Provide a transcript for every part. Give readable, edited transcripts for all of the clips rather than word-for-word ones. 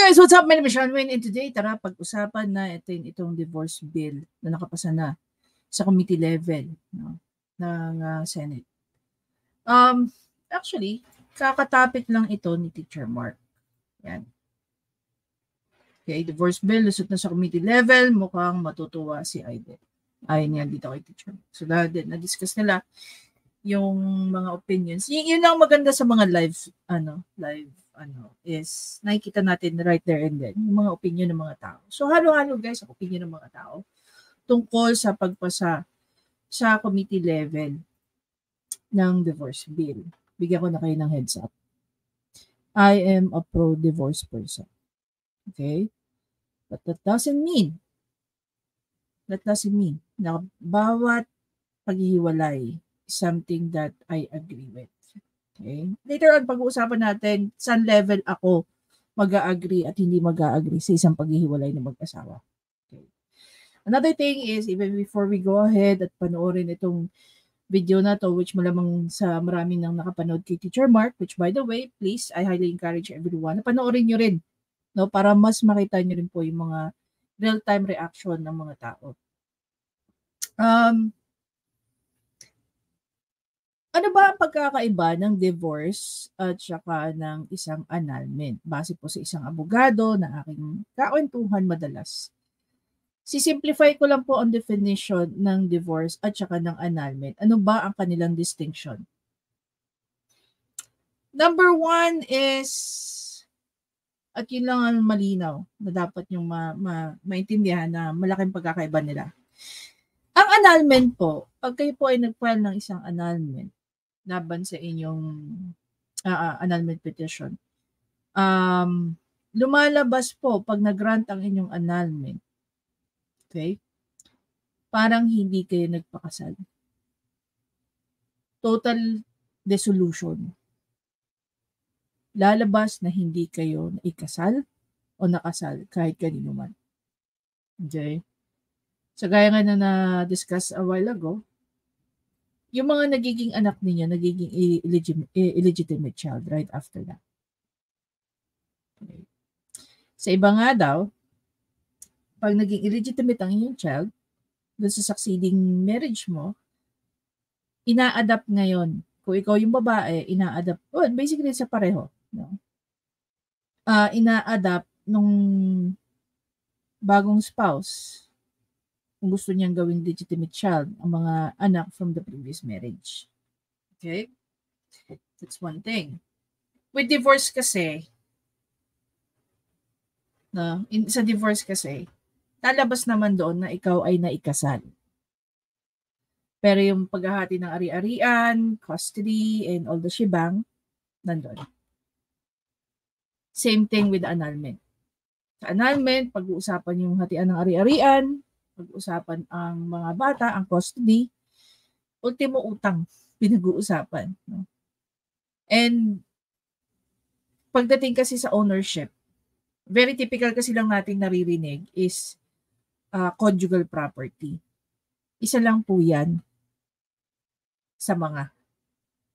guys, what's up? My name is Sean Wayne and today, tara pag-usapan na itong divorce bill na nakapasa na sa committee level, no, ng Senate. Actually, kakatapit lang ito ni Teacher Mark. Yan. Okay, divorce bill, lusot na sa committee level, mukhang matutuwa si Aiden. Ayun yan dito kay Teacher Mark. So, na-discuss nila yung mga opinions. Yun lang maganda sa mga live is nakikita natin right there and then yung mga opinion ng mga tao. So halo-halo guys ang opinion ng mga tao tungkol sa pagpasa sa committee level ng divorce bill. Bigyan ko na kayo ng heads up. I am a pro-divorce person. Okay? But that doesn't mean na bawat paghihiwalay is something that I agree with. Okay? Later on, pag-uusapan natin saan level ako mag-a-agree at hindi mag-a-agree sa isang paghihiwalay ng mag-asawa. Okay. Another thing is, even before we go ahead at panoorin itong video na to, which malamang sa maraming nang nakapanood kay Teacher Mark, which by the way, please, I highly encourage everyone na panoorin nyo rin, no, para mas makita nyo rin po yung mga real-time reaction ng mga tao. Ano ba ang pagkakaiba ng divorce at saka ng isang annulment? Base po sa isang abogado na aking kakwentuhan madalas. Sisimplify ko lang po ang definition ng divorce at saka ng annulment. Ano ba ang kanilang distinction? Number one is, at yun lang ang malinaw na dapat yung maintindihan na malaking pagkakaiba nila. Ang annulment po, pag kayo po ay nag-file ng isang annulment, laban sa inyong annulment petition. Lumalabas po pag nag-grant ang inyong annulment. Okay? Parang hindi kayo nagpakasal. Total dissolution. Lalabas na hindi kayo naikasal o nakasal kahit kanino man. Okay? So gaya nga na na-discuss a while ago, yung mga nagiging anak niya, nagiging illegitimate child right after that. Okay. Sa iba nga daw, pag naging illegitimate ang inyong child, dun sa succeeding marriage mo, ina-adapt ngayon. Kung ikaw yung babae, ina-adapt, basically sa pareho. No? Ina-adapt nung bagong spouse, kung gusto niyang gawing legitimate child, ang mga anak from the previous marriage. Okay? That's one thing. With divorce kasi, sa divorce kasi, lalabas naman doon na ikaw ay naikasal. Pero yung paghahati ng ari-arian, custody, and all the shebang, nandun. Same thing with annulment. Sa annulment, pag-uusapan yung hatian ng ari-arian, pag-usapan ang mga bata, ang custody, ultimo utang, pinag-uusapan. No? And pagdating kasi sa ownership, very typical kasi lang nating naririnig is conjugal property. Isa lang po yan sa mga,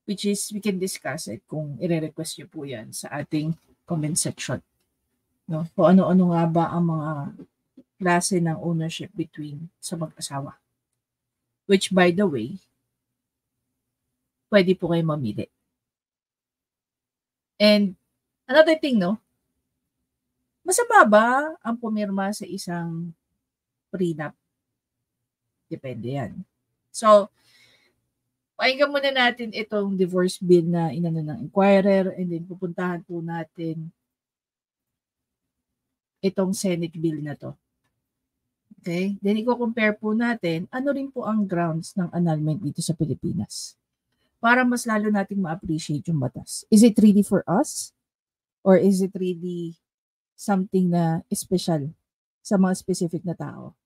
which is we can discuss it kung i-request nyo po yan sa ating comment section. No? Kung ano-ano nga ba ang mga klase ng ownership between sa mag-asawa. Which, by the way, pwede po kayo mamili. And, another thing, no? Masama ba ang pumirma sa isang prenup? Depende yan. So, pakinggan muna natin itong divorce bill na inano ng Inquirer and then pupuntahan po natin itong Senate bill na to. Okay? Then, i-compare po natin ano rin po ang grounds ng annulment dito sa Pilipinas para mas lalo nating ma-appreciate yung batas. Is it really for us? Or is it really something na special sa mga specific na tao?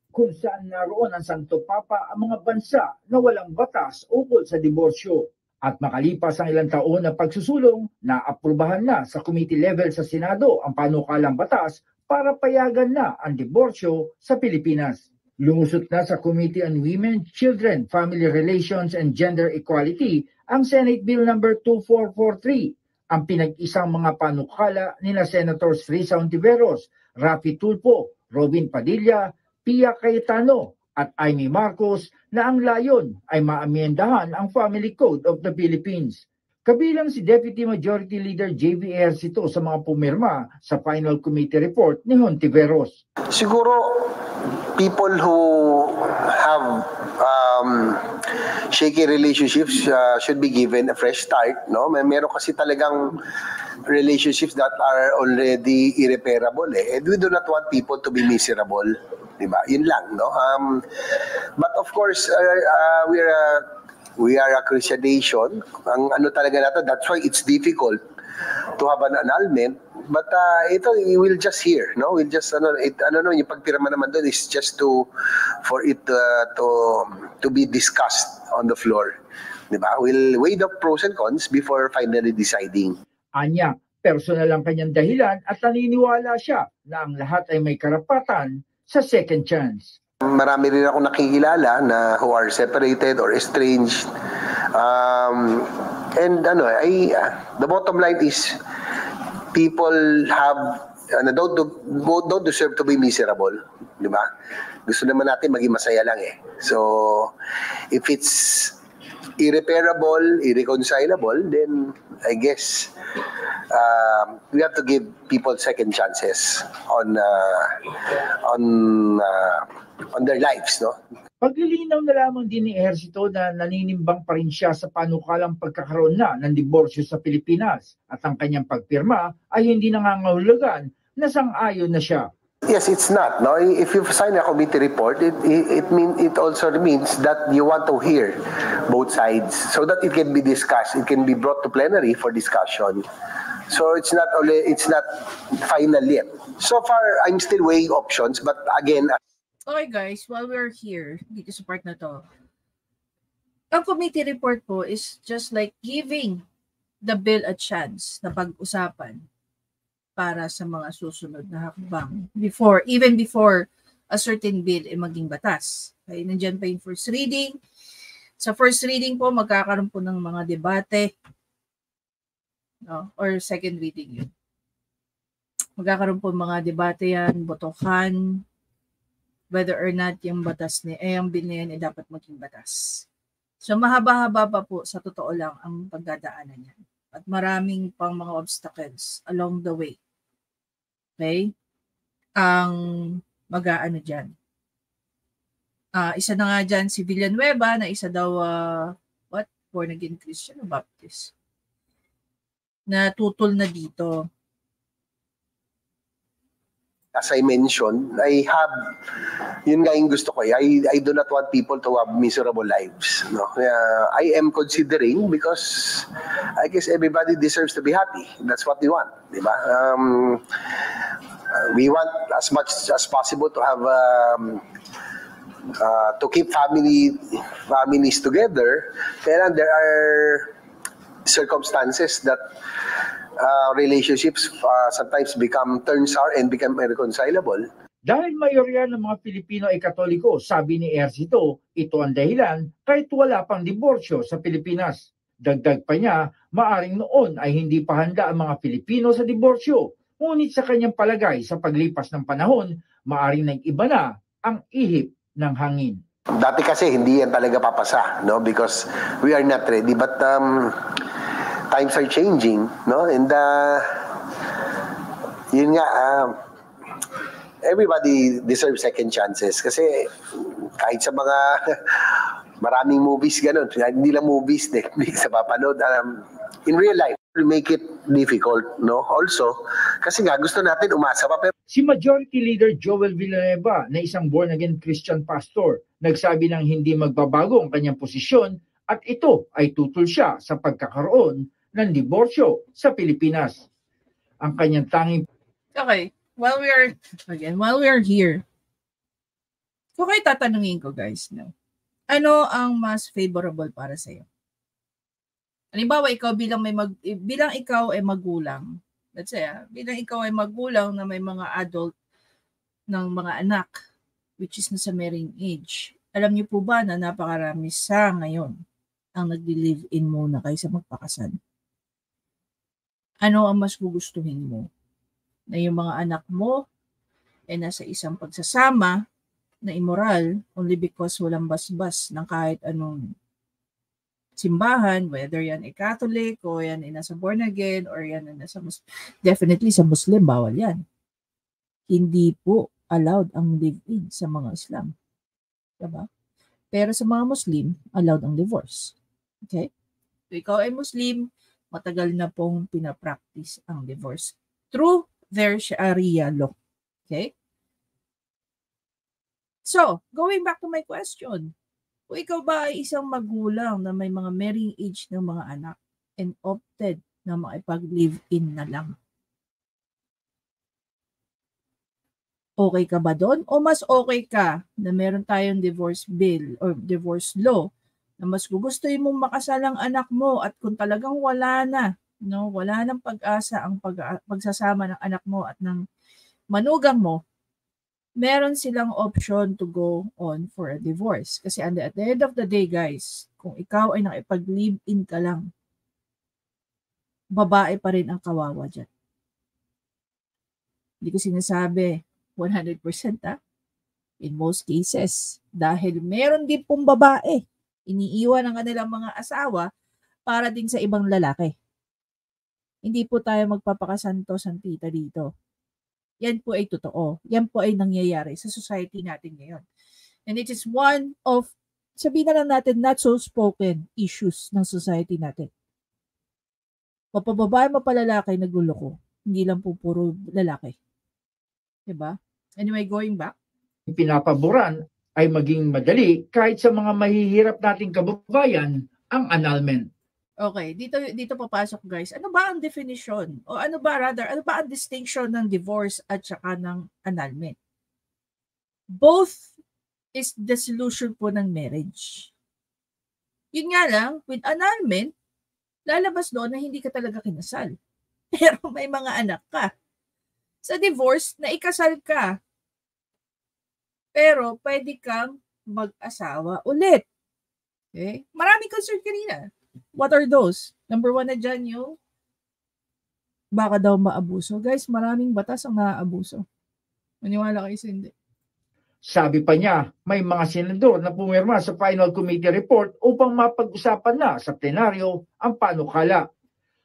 Kung saan naroon ang Santo Papa ang mga bansa na walang batas ukol sa diborsyo. At makalipas ang ilang taon na pagsusulong, naaprubahan na sa committee level sa Senado ang panukalang batas para payagan na ang diborsyo sa Pilipinas. Lumusot na sa Committee on Women, Children, Family Relations and Gender Equality ang Senate Bill No. 2443 ang pinag-isang mga panukala ni na Senators Risa Hontiveros, Rafi Tulfo, Robin Padilla, Pia Cayetano at Amy Marcos na ang layon ay maamyendahan ang Family Code of the Philippines. Kabilang si Deputy Majority Leader J.V. Ejercito sa mga pumirma sa final committee report ni Hontiveros. Siguro people who have shaky relationships should be given a fresh start, no? Meron kasi talagang relationships that are already irreparable and we do not want people to be miserable, di ba? Yun lang, no? But of course, we are a Christian nation. Ang ano talaga natin, that's why it's difficult to have an annulment. But ito, we'll just hear, no? We'll just, yung pagpirma naman doon is just for it to be discussed on the floor. Diba? We'll weigh the pros and cons before finally deciding. Anya, personal ang kanyang dahilan at naniniwala siya na ang lahat ay may karapatan sa second chance. Marami rin ako nakikilala na who are separated or estranged. And the bottom line is people don't deserve to be miserable, di ba? Gusto naman natin maging masaya lang eh. So if it's irreparable, irreconcilable, then I guess we have to give people second chances on their lives, no? Paglilinaw na lamang din ni Ejercito na naninimbang pa rin siya sa panukalang pagkakaroon na ng diborsyo sa Pilipinas at ang kanyang pagpirma ay hindi nangangahulugan na sang-ayon na siya. Yes, it's not. No, if you sign a committee report, it also means that you want to hear both sides so that it can be discussed. It can be brought to plenary for discussion. So it's not final yet. So far, I'm still weighing options, but again. Okay guys, while we're here dito sa part na to, ang committee report po is just like giving the bill a chance na pag-usapan para sa mga susunod na hakbang even before a certain bill ay maging batas. Okay, nandiyan pa yung first reading. Sa first reading po, magkakaroon po ng mga debate, no? Or second reading yun. Magkakaroon po mga debate yan, botohan, whether or not yung yung bill na yan ay dapat maging batas. So mahaba-haba pa po sa totoo lang ang pagdadaanan niyan. At maraming pang mga obstacles along the way. Okay? Ang mag-aano dyan. Isa na nga dyan si Villanueva na isa daw, born again Christian o Baptist, na tutol na dito. As I mentioned, yun nga yung gusto ko. I do not want people to have miserable lives. No? I am considering because I guess everybody deserves to be happy. That's what we want. Diba? We want as much as possible to have to keep families together. Kaya there are circumstances that relationships sometimes turn sour and become irreconcilable. Dahil mayorya ng mga Pilipino ay Katoliko, sabi ni Ejercito, ito ang dahilan kahit wala pang diborsyo sa Pilipinas. Dagdag pa niya, maaring noon ay hindi pa handa ang mga Pilipino sa diborsyo. Ngunit sa kanyang palagay sa paglipas ng panahon, maaring nag-iba na ang ihip ng hangin. Dati kasi hindi yan talaga papasa, no? Because we are not ready. But times are changing, no? And yun nga, everybody deserves second chances kasi kahit sa mga maraming movies ganun, hindi lang movies, Netflix sa papanood, in real life will make it difficult, no? Also, kasi nga gusto natin umasa pa. Pero si Majority Leader Joel Villanueva na isang born-again Christian pastor, nagsabi ng hindi magbabago ang kanyang posisyon at ito ay tutol siya sa pagkakaroon ng diborsyo sa Pilipinas. Ang kanyang tanging... Okay, while we are here, kung kayo tatanungin ko guys, no? Ano ang mas favorable para sa iyo? Halimbawa, ikaw bilang ikaw ay magulang. Let's say, bilang ikaw ay magulang na may mga adult ng mga anak, which is nasa marrying age. Alam niyo po ba na napakarami sa ngayon ang nagli-live-in muna kaysa magpakasal? Ano ang mas gugustuhin mo? Na yung mga anak mo ay nasa isang pagsasama na immoral only because walang basbas ng kahit anong simbahan, whether yan ay Catholic o yan ay nasa born again or yan ay nasa definitely sa Muslim, bawal yan. Hindi po allowed ang live-in sa mga Islam. Diba? Pero sa mga Muslim, allowed ang divorce. Okay? So ikaw ay Muslim, matagal na pong pinapractice ang divorce through their Sharia law. Okay? So, going back to my question, kung ikaw ba ay isang magulang na may mga marrying age ng mga anak and opted na makipag-live-in na lang, okay ka ba doon? O mas okay ka na meron tayong divorce bill or divorce law na mas gugustuhin mong makasal ang anak mo at kung talagang wala na, no, wala nang pag-asa ang pagsasama ng anak mo at ng manugang mo, meron silang option to go on for a divorce. Kasi at the end of the day, guys, kung ikaw ay nakipag-live-in ka lang, babae pa rin ang kawawa dyan. Hindi ko sinasabi 100% in most cases. Dahil meron din pong babae, iniiwan ang kanilang mga asawa para din sa ibang lalaki. Hindi po tayo magpapakasanto-santita dito. Yan po ay totoo. Yan po ay nangyayari sa society natin ngayon. And it is one of, sabihin na lang natin, not so spoken issues ng society natin. Mapababae, mapalalaki, nagluloko. Hindi lang po puro lalaki. Diba? Anyway, going back. Pinapaboran ay maging madali kahit sa mga mahihirap nating kababayan ang annulment. Okay, dito papasok guys. Ano ba ang definition? O ano ba ang distinction ng divorce at saka ng annulment? Both is dissolution po ng marriage. Yun nga lang, with annulment, lalabas doon na hindi ka talaga kinasal. Pero may mga anak ka. Sa divorce, naikasal ka. Pero pwede kang mag-asawa ulit. Okay? Maraming concern kanina. What are those? Number 1 na dyan yung baka daw maabuso. Guys, maraming batas ang naaabuso. Maniwala kayo sa hindi. Sabi pa niya, may mga senador na pumirma sa final committee report upang mapag-usapan na sa plenaryo ang panukala.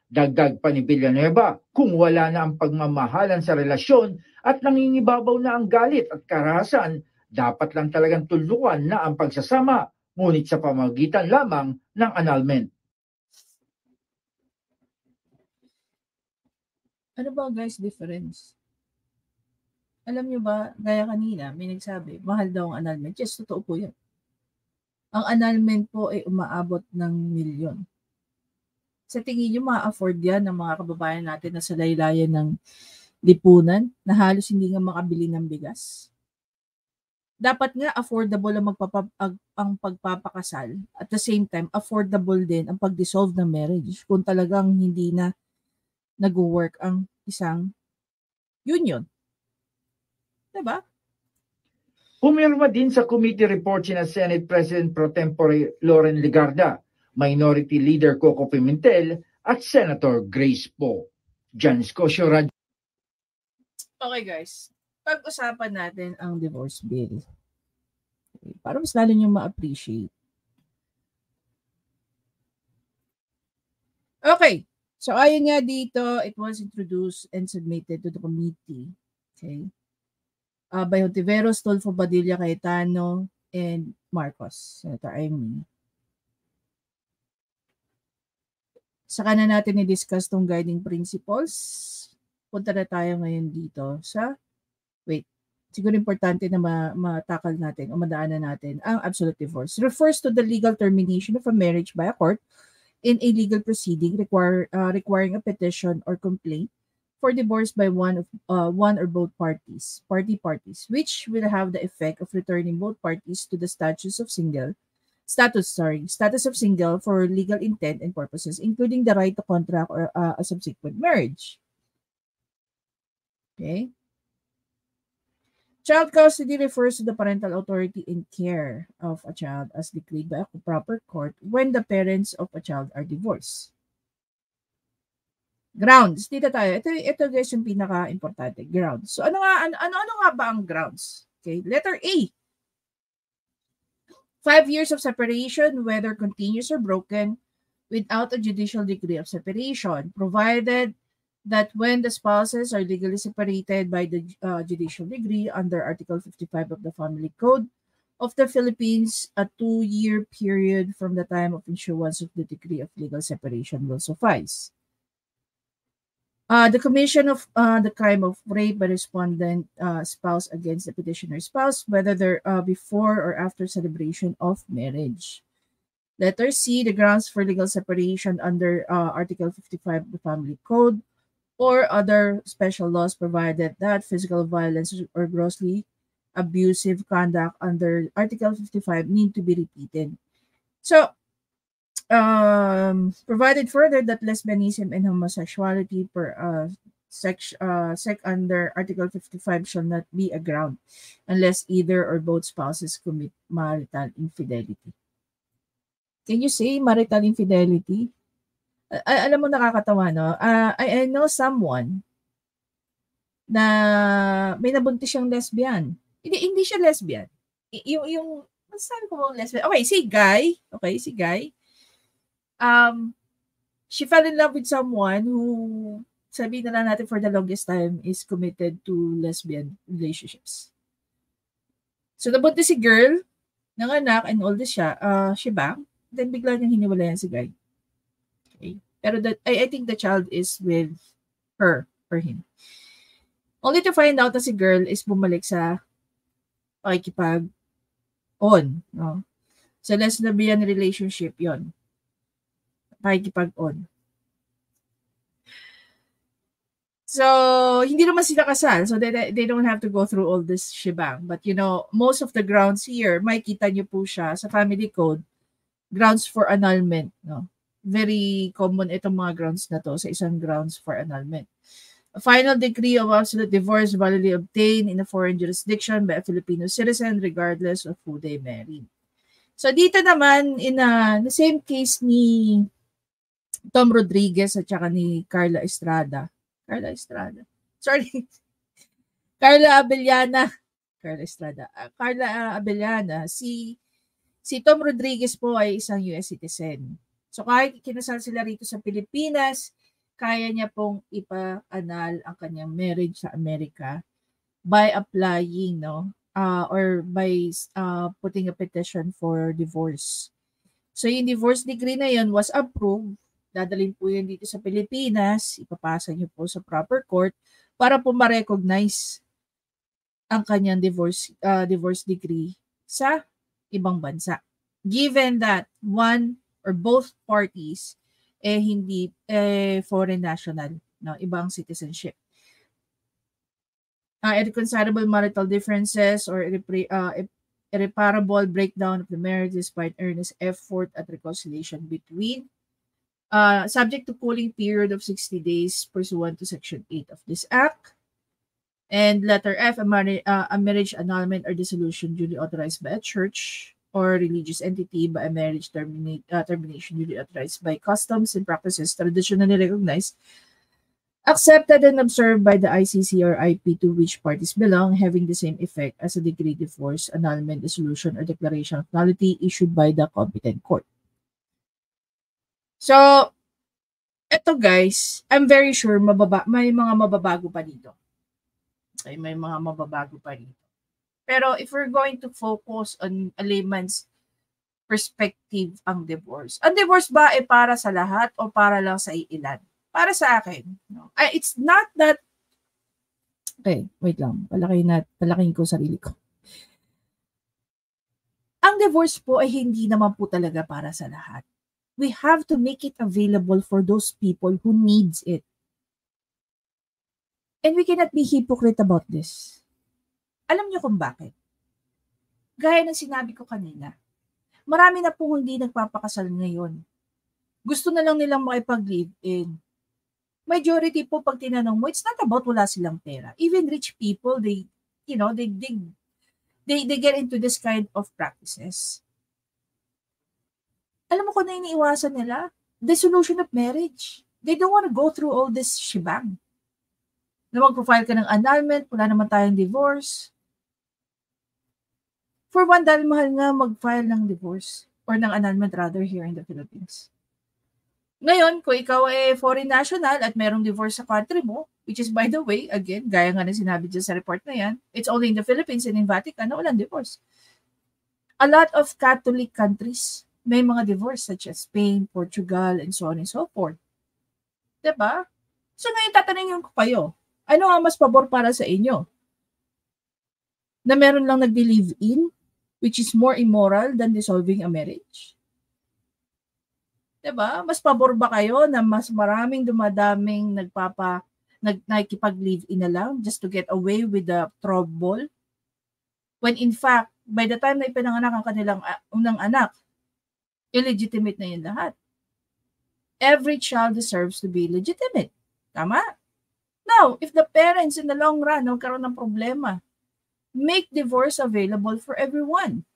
Dagdag pa ni Villanueva, kung wala na ang pagmamahalan sa relasyon at nangingibabaw na ang galit at karahasan, dapat lang talagang tulukan na ang pagsasama, ngunit sa pamamagitan lamang ng annulment. Ano ba guys difference? Alam nyo ba, gaya kanina, may nagsabi, mahal daw ang annulment. Yes, totoo po yan. Ang annulment po ay umaabot ng milyon. Sa tingin nyo, ma-afford yan ng mga kababayan natin na sa laylayan ng lipunan na halos hindi nga makabili ng bigas? Dapat nga affordable ang pagpapakasal. At the same time, affordable din ang pag-dissolve ng marriage kung talagang hindi na nag-work ang isang union. Diba? Pumirma din sa committee report sina Senate President Pro Tempore Loren Legarda, Minority Leader Coco Pimentel at Senator Grace Poe. Jan Scosio Radio. Okay guys, pag-usapan natin ang divorce bill. Okay, para mas lalo nyo ma-appreciate. Okay, so ayon nga dito, it was introduced and submitted to the committee. Okay. By Hontiveros, Tulfo, Padilla, Cayetano, and Marcos. Senator Amy. Saka na natin i-discuss tong guiding principles. Punta na tayo ngayon dito sa, siguro importante na matakal natin o madaanan natin ang absolute divorce. Refers to the legal termination of a marriage by a court in a legal proceeding requiring a petition or complaint for divorce by one or both parties, which will have the effect of returning both parties to the status of single for legal intent and purposes, including the right to contract or a subsequent marriage. Okay. Child custody refers to the parental authority and care of a child as declared by a proper court when the parents of a child are divorced. Grounds. Dito tayo. Ito guys yung pinaka-importante. Grounds. So ano nga ba ang grounds? Okay, letter A. 5 years of separation, whether continuous or broken, without a judicial degree of separation, provided that when the spouses are legally separated by the judicial degree under Article 55 of the Family Code of the Philippines, a 2-year period from the time of issuance of the decree of legal separation will suffice. The commission of the crime of rape by respondent spouse against the petitioner's spouse, whether they're before or after celebration of marriage. Letter C, the grounds for legal separation under Article 55 of the Family Code or other special laws provided that physical violence or grossly abusive conduct under Article 55 need to be repeated. So, provided further that lesbianism and homosexuality under Article 55 shall not be a ground unless either or both spouses commit marital infidelity. Can you say marital infidelity? Alam mo, nakakatawa, no? I know someone na may nabuntis siyang lesbian. Hindi siya lesbian. Yung sabi ko bang lesbian? Okay, si Guy. She fell in love with someone who, sabihin na lang natin for the longest time, is committed to lesbian relationships. So, nabuntis si girl, nanganak, and all this siya, she bang, then bigla niyang hiniwalayan si Guy. Okay. Pero I think the child is with her or him. Only to find out na si girl is bumalik sa pakikipag-on. No? Sa lesbian relationship yon. Pakikipag-on. So, hindi naman sila kasal. So, they don't have to go through all this shebang. But, most of the grounds here, makikita niyo po siya sa family code, grounds for annulment. No? Very common itong mga grounds na to sa isang grounds for annulment. A final decree of absolute divorce validly obtained in a foreign jurisdiction by a Filipino citizen regardless of who they married. So dito naman, in the same case ni Tom Rodriguez at saka ni Carla Estrada. Carla Abellana. Si Tom Rodriguez po ay isang US citizen. So kahit kinasal sila rito sa Pilipinas, kaya niya pong ipa-annul ang kanyang marriage sa Amerika by applying, or by putting a petition for divorce. So yung divorce decree na yun was approved. Dadalhin po yun dito sa Pilipinas, ipapasa niyo po sa proper court para po ma-recognize ang kanyang divorce decree sa ibang bansa. Given that one or both parties hindi foreign national, ibang citizenship. Irreconcilable marital differences or irreparable breakdown of the marriage despite earnest effort at reconciliation between, subject to cooling period of 60 days pursuant to Section 8 of this Act. And letter F, a marriage annulment or dissolution duly authorized by a church or religious entity by a marriage termination duly authorized by customs and practices traditionally recognized, accepted and observed by the ICC or IP to which parties belong, having the same effect as a decree divorce, annulment, dissolution, or declaration of nullity issued by the competent court. So, eto guys, I'm very sure may mga mababago pa dito. Okay, may mga mababago pa dito. Pero if we're going to focus on a layman's perspective ang divorce ba ay para sa lahat o para lang sa iilan? Para sa akin, it's not that. Okay, wait lang. Palaking ko sarili ko. Ang divorce po ay hindi naman po talaga para sa lahat. We have to make it available for those people who needs it. And we cannot be hypocrite about this. Alam niyo kung bakit? Gaya ng sinabi ko kanina, marami na po hindi nagpapakasal ngayon. Gusto na lang nilang makipag-live-in. Majority po pag tinanong mo, it's not about wala silang pera. Even rich people, they get into this kind of practices. Alam mo kung na iniiwasan nila? Dissolution of marriage. They don't want to go through all this shebang. Na mag-file ka ng annulment, wala naman tayong divorce. For one, dahil mahal nga mag-file ng divorce or ng annulment rather here in the Philippines. Ngayon, kung ikaw ay foreign national at merong divorce sa country mo, which is by the way, again, gaya nga na sinabi dyan sa report na yan, it's only in the Philippines and in Vatican na walang divorce. A lot of Catholic countries may mga divorce such as Spain, Portugal, and so on and so forth. Diba? So ngayon tatanungin ko kayo, ano ang mas pabor para sa inyo? Na meron lang nag-live-in, which is more immoral than dissolving a marriage? Diba? Mas pabor ba kayo na mas maraming dumadaming nakikipag-live-in na lang just to get away with the trouble? When in fact, by the time na ipinanganak ang kanilang unang anak, illegitimate na yun lahat. Every child deserves to be legitimate. Tama? Now, if the parents in the long run nagkaroon ng problema, make divorce available for everyone.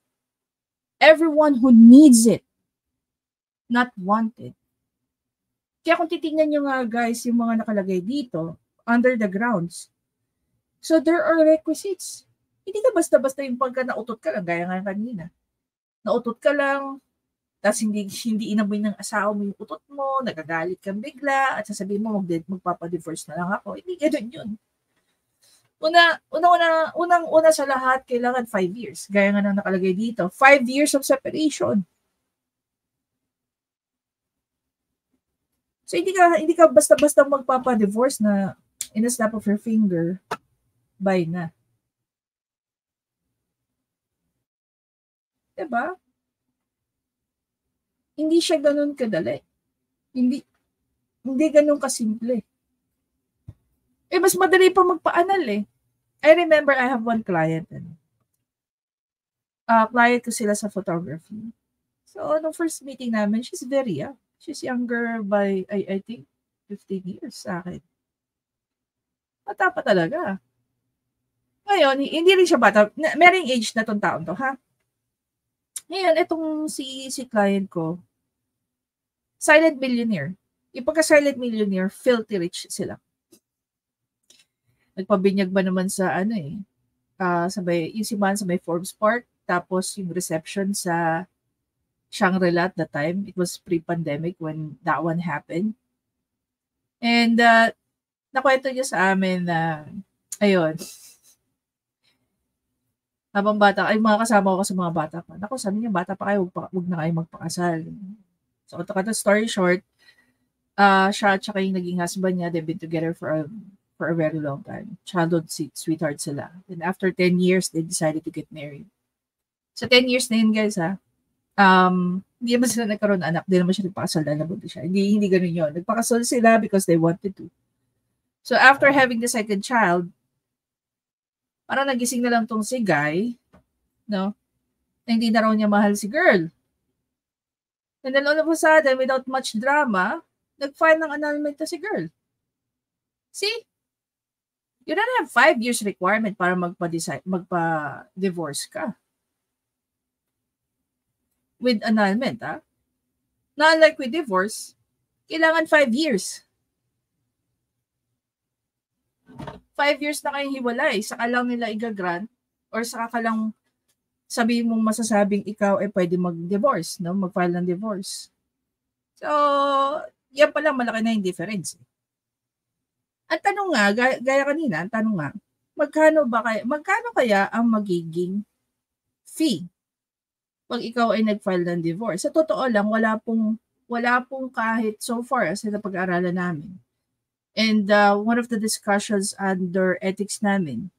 Everyone who needs it. Not wanted. Kaya kung titingnan nyo nga guys, yung mga nakalagay dito, under the grounds. So there are requisites. Hindi ka basta-basta yung pagka nautot ka lang, gaya nga kanina. Nautot ka lang, tapos hindi inamoy ng asawa mo yung utot mo, nagagalit kang bigla, at sasabihin mo, magpapadivorce na lang ako. Hindi ganun yun. Unang-una sa lahat, kailangan 5 years. Gaya nga nang nakalagay dito, 5 years of separation. So hindi ka basta-basta magpapa-divorce na in a snap of your finger, bye na. Diba? Hindi siya ganun kadali. Hindi ganun kasimple. Mas madali pa magpa-annul eh. I remember I have one client. Client ko sila sa photography. So, nung first meeting namin, she's very young. She's younger by, I think, 15 years sa akin. Bata pa talaga. Ngayon, hindi rin siya bata. Merong age na tong taon to, ha? Ngayon, itong si client ko, silent millionaire. Yung pagka-silent millionaire, filthy rich sila. Nagpabinyag ba naman sa yung simbahan sa may Forbes Park, tapos yung reception sa Shangri-La at the time. It was pre-pandemic when that one happened. And nakwento niya sa amin na, ayun, habang bata, ay mga kasama ko sa mga bata pa. Naku, sabi niya, bata pa kayo, huwag na kayo magpakasal. So, to cut the story short, siya at saka yung naging husband niya, they've been together for a very long time. Childhood sweetheart sila. And after 10 years, they decided to get married. So, 10 years na yun, guys, ha? Hindi naman sila nagkaroon ng anak. Hindi naman siya nagpakasal dahil nabunti siya. Hindi ganun yun. Nagpakasal sila because they wanted to. So, after having the second child, parang nagising na lang tong si guy, no? Na hindi na raw niya mahal si girl. And then all of a sudden, without much drama, nag-file ng annulment na si girl. See? You don't have 5 years requirement para magpa-divorce ka. With annulment, ha? Na unlike with divorce, kailangan 5 years. 5 years na kayong hiwalay, saka lang nila i-grant or saka ka lang sabihin mong masasabing ikaw ay pwede mag-divorce, no? Mag-file ng divorce. So, yan pa lang malaki na yung difference. Ang tanong nga, gaya kanina, ang tanong nga, magkano kaya ang magiging fee pag ikaw ay nag-file ng divorce? Sa totoo lang, wala pong kahit so far sa pag-aaralan namin. And one of the discussions under ethics namin,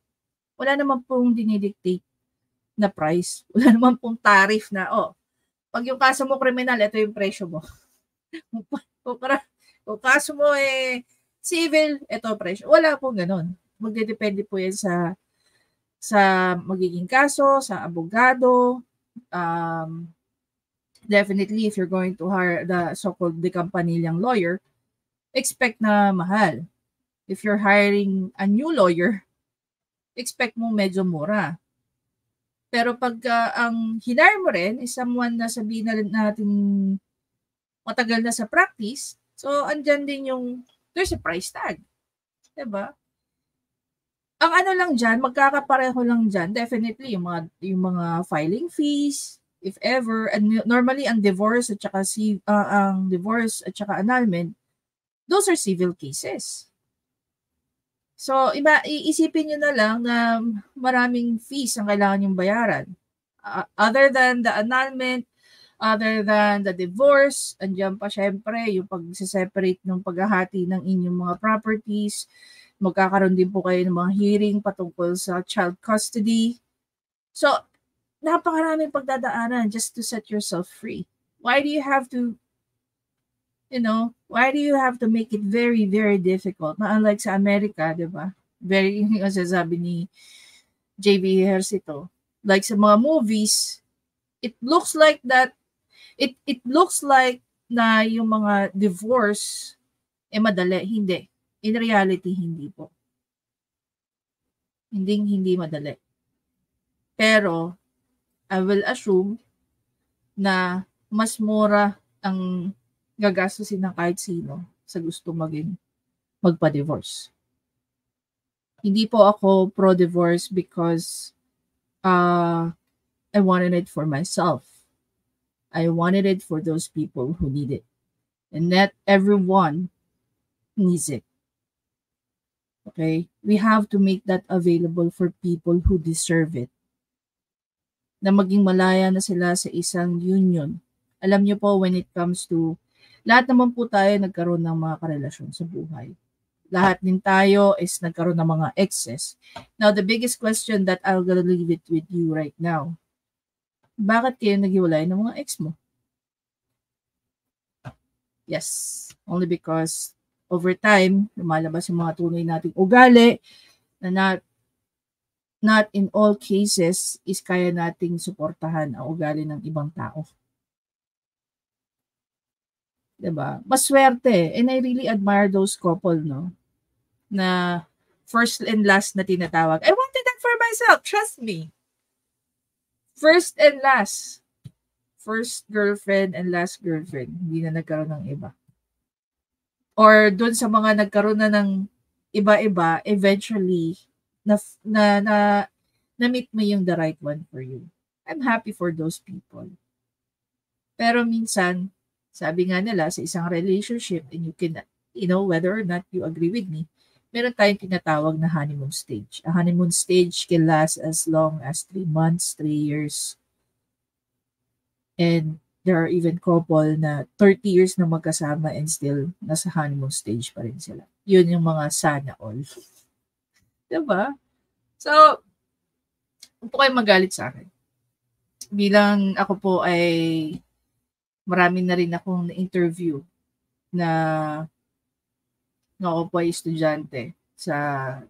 wala naman pong dinidictate na price. Wala naman pong tariff na, pag yung kaso mo kriminal, ito yung presyo mo. Kung kaso mo civil, ito ang presyo. Wala pong ganun. Magdedepende po yan sa magiging kaso, sa abogado. Definitely, if you're going to hire the so-called decampanillang lawyer, expect na mahal. If you're hiring a new lawyer, expect mo medyo mura. Pero pag ang hinire mo rin is someone na sabihin na natin matagal na sa practice, So, andyan din there's a price tag. Diba? Ang ano lang dyan, magkakapareho lang dyan, definitely, yung mga filing fees, if ever, and normally, ang divorce at saka annulment, those are civil cases. So, iisipin nyo na lang na maraming fees ang kailangan yung bayaran. Other than the annulment, other than the divorce, andyan pa syempre yung pag-separate ng paghahati ng inyong mga properties. Magkakaroon din po kayo ng mga hearing patungkol sa child custody. So, napakaraming pagdadaanan just to set yourself free. Why do you have to make it very, very difficult? Na unlike sa Amerika, di ba? Very, kasi sabi ni JB Ejercito, like sa mga movies, it looks like that, it looks like na yung mga divorce, madali. Hindi. In reality, hindi po. Hindi madali. Pero, I will assume na mas mura ang gagastusin ng kahit sino sa gusto magpa-divorce. Hindi po ako pro-divorce because I wanted it for myself. I wanted it for those people who need it. And not everyone needs it. Okay? We have to make that available for people who deserve it. Na maging malaya na sila sa isang union. Alam niyo po, when it comes to, lahat naman po tayo nagkaroon ng mga karelasyon sa buhay. Lahat din tayo is nagkaroon ng mga exes. Now, the biggest question that I'll gonna leave it with you right now, bakit kayo naghiwalay ng mga ex mo? Yes, only because over time, lumalabas yung mga tunay nating ugali na not in all cases is kaya nating suportahan ang ugali ng ibang tao. Diba? Maswerte. And I really admire those couple, no? Na first and last na tinatawag. I wanted that for myself. Trust me. First and last. First girlfriend and last girlfriend. Hindi na nagkaroon ng iba. Or dun sa mga nagkaroon na ng iba-iba, eventually, na-meet mo yung the right one for you. I'm happy for those people. Pero minsan, sabi nga nila sa isang relationship, and you can, whether or not you agree with me, meron tayong tinatawag na honeymoon stage. A honeymoon stage can last as long as 3 months, 3 years. And there are even couple na 30 years na magkasama and still nasa honeymoon stage pa rin sila. Yun yung mga sana all. Diba? So, huwag po kayo magalit sa akin. Bilang ako po ay marami na rin akong na-interview na ako po ay estudyante sa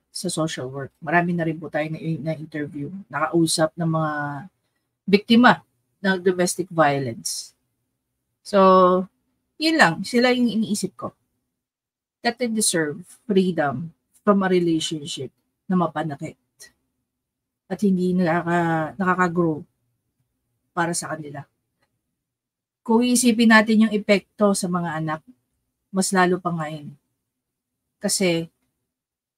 social work. Marami na rin po tayo na-interview, nakausap ng mga biktima ng domestic violence. So, yun lang. Sila yung iniisip ko. That they deserve freedom from a relationship na mapanakit at hindi nakaka-grow para sa kanila. Kung iisipin natin yung epekto sa mga anak, mas lalo pa ngayon. Kasi,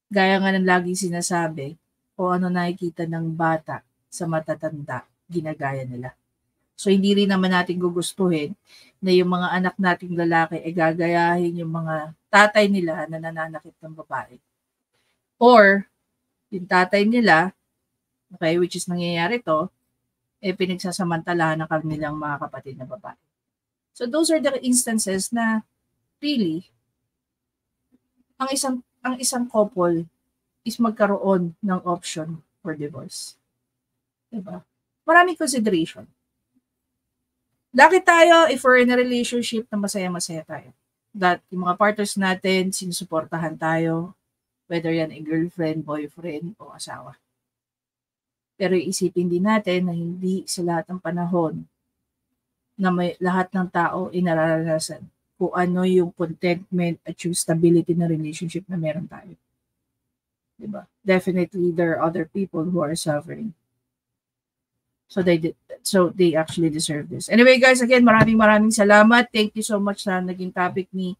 gaya nga ng laging sinasabi, o ano nakikita ng bata sa matatanda, ginagaya nila. So, hindi rin naman natin gugustuhin na yung mga anak nating lalaki ay gagayahin yung mga tatay nila na nananakit ng babae. Or, yung tatay nila, okay, which is nangyayari to, pinagsasamantalahan ng kanilang mga kapatid na babae. So, those are the instances na really, ang isang couple is magkaroon ng option for divorce. Diba? Maraming consideration. Lagi tayo, if we're in a relationship na masaya-masaya tayo. That yung mga partners natin, sinusuportahan tayo, whether yan ay girlfriend, boyfriend, o asawa. Pero isipin din natin na hindi sa lahat ng panahon na may lahat ng tao inararanasan kung ano yung contentment at yung stability na relationship na meron tayo. Diba? Definitely, there are other people who are suffering. So they actually deserve this. Anyway, guys, again, maraming salamat. Thank you so much sa naging topic ni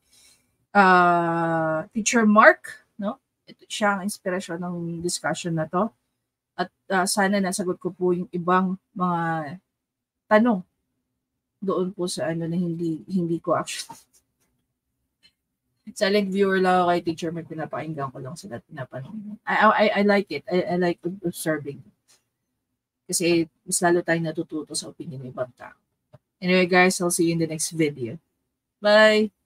Teacher Mark, no? Ito siya ang inspirasyon ng discussion na to. At sana nasagot ko po yung ibang mga tanong doon po sa ano na hindi ko actually. Silent viewer lang ako kay Teacher Mark, pinapakinggan ko lang sila, pinapanood. I like it. I like observing. Kasi mas lalo tayong natututo sa opinion ng ibang tao. Anyway guys, I'll see you in the next video. Bye!